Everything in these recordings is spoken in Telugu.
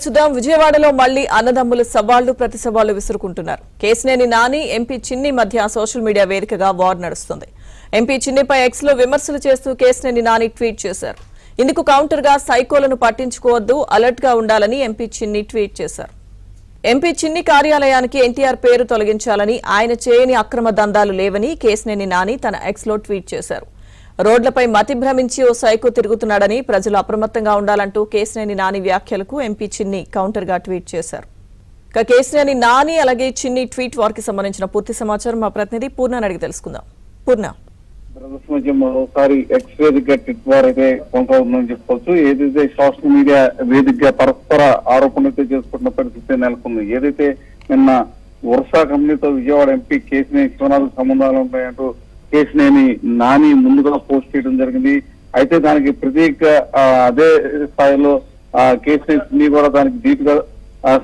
చూద్దాం. విజయవాడలో మళ్లీ అన్నదమ్ములు సవాళ్లు ప్రతి సవాళ్లు విసురుకుంటున్నారు. కేశినేని నాని ఎంపీ చిన్ని మధ్య సోషల్ మీడియా వేదికగా వార్ నడుస్తుంది. ఎంపీ చిన్నిపై ఎక్స్ లో విమర్శలు చేస్తూ కేశినేని నాని ట్వీట్ చేశారు. ఇందుకు కౌంటర్ గా సైకోలను పట్టించుకోవద్దు, అలర్ట్ గా ఉండాలని ఎంపీ చిన్ని ట్వీట్ చేశారు. ఎంపీ చిన్ని కార్యాలయానికి ఎన్టీఆర్ పేరు తొలగించాలని, ఆయన చేయని అక్రమ దందాలు లేవని కేశినేని నాని తన ఎక్స్ లో ట్వీట్ చేశారు. రోడ్లపై మతి భ్రమించి ఓ సైకో తిరుగుతున్నాడని, ప్రజలు అప్రమత్తంగా ఉండాలంటూ కేశినేని నాని వ్యాఖ్యలకు ఎంపీ చిన్ని కౌంటర్ గా ట్వీట్ చేశారు. కేశినేని నాని అలాగే చిన్ని ట్వీట్ వారికి సంబంధించిన పూర్తి సమాచారం మా ప్రతినిధి పూర్ణ అడిగి తెలుసుకుందాం. పూర్ణ, మరోసారి ఎక్స్ వేదికగా ట్విట్ వార్ అయితే కొనసాగుతుందని చెప్పుకోవచ్చు. ఏదైతే సోషల్ మీడియా వేదికగా పరస్పర ఆరోపణలు అయితే చేసుకుంటున్న పరిస్థితి నెలకొంది. ఏదైతే నిన్న వర్షా కంపెనీతో విజయవాడ ఎంపీ కేశినేని శివనాథ్ సంబంధాలు ఉన్నాయంటూ కేశినేని నాని ముందుగా పోస్ట్ చేయడం జరిగింది. అయితే దానికి ప్రత్యేక అదే స్థాయిలో కేశినేని కూడా దానికి ధీటుగా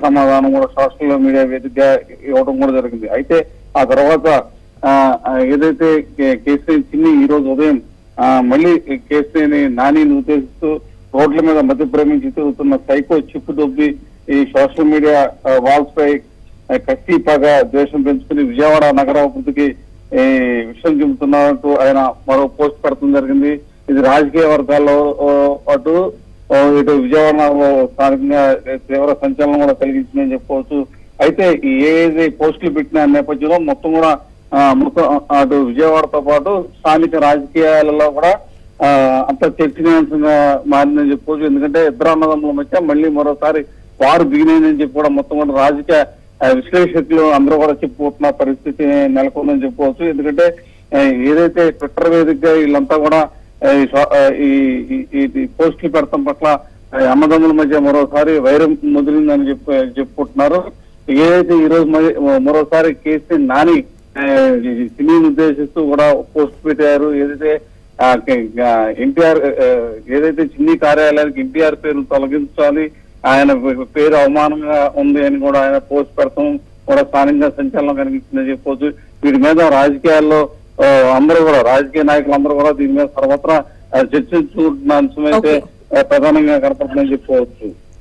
సమాధానం కూడా సోషల్ మీడియా వేదికగా ఇవ్వడం కూడా జరిగింది. అయితే ఆ తర్వాత ఏదైతే కేశినేని చిన్ని ఈ రోజు ఉదయం మళ్ళీ కేశినేని నానిని ఉద్దేశిస్తూ రోడ్ల మీద మధ్య ప్రేమించి తిరుగుతున్న సైకో చిప్పు దొబ్బి ఈ సోషల్ మీడియా వాల్స్ పై కత్తి పగ ద్వేషం పెంచుకుని విజయవాడ నగరాభివృద్ధికి విషయం చెబుతున్నట్టు ఆయన మరో పోస్ట్ పెడతాం జరిగింది. ఇది రాజకీయ వర్గాల్లో పాటు ఇటు విజయవాడలో స్థానికంగా తీవ్ర సంచలనం కూడా కలిగించిందని చెప్పుకోవచ్చు. అయితే ఏదైతే పోస్టులు పెట్టిన నేపథ్యంలో మొత్తం అటు విజయవాడతో పాటు స్థానిక రాజకీయాలలో కూడా అంత చర్చనీయాంశంగా మారిందని చెప్పుకోవచ్చు. ఎందుకంటే ఇద్దరు అన్నదమ్ముల మధ్య మళ్ళీ మరోసారి వారు బిగినైందని చెప్పి కూడా మొత్తం కూడా రాజకీయ విశ్లేషకులు అందరూ కూడా చెప్పుకుంటున్న పరిస్థితి నెలకొందని చెప్పుకోవచ్చు. ఎందుకంటే ఏదైతే ట్విట్టర్ వేదికగా వీళ్ళంతా కూడా ఈ పోస్టులు పెడతాం పట్ల అన్నదమ్ముల మధ్య మరోసారి వైరం మొదలైందని చెప్పుకుంటున్నారు. ఏదైతే ఈ రోజు మరోసారి కేసీఆర్ నాని సినీని ఉద్దేశిస్తూ కూడా పోస్ట్ పెట్టారు. ఏదైతే ఎన్టీఆర్ ఏదైతే చిన్ని కార్యాలయానికి ఎన్టీఆర్ పేరు తొలగించాలి, ఆయన పేరు అవమానంగా ఉంది అని కూడా ఆయన పోస్ట్ పెడతాం కూడా స్థానికంగా సంచలనం కలిగించిందని చెప్పవచ్చు. వీటి మీద రాజకీయాల్లో అందరూ కూడా రాజకీయ నాయకులందరూ కూడా దీని మీద సర్వత్రా చర్చించుకుంటున్న అంశం అయితే ప్రధానంగా కనపడుతుందని చెప్పుకోవచ్చు.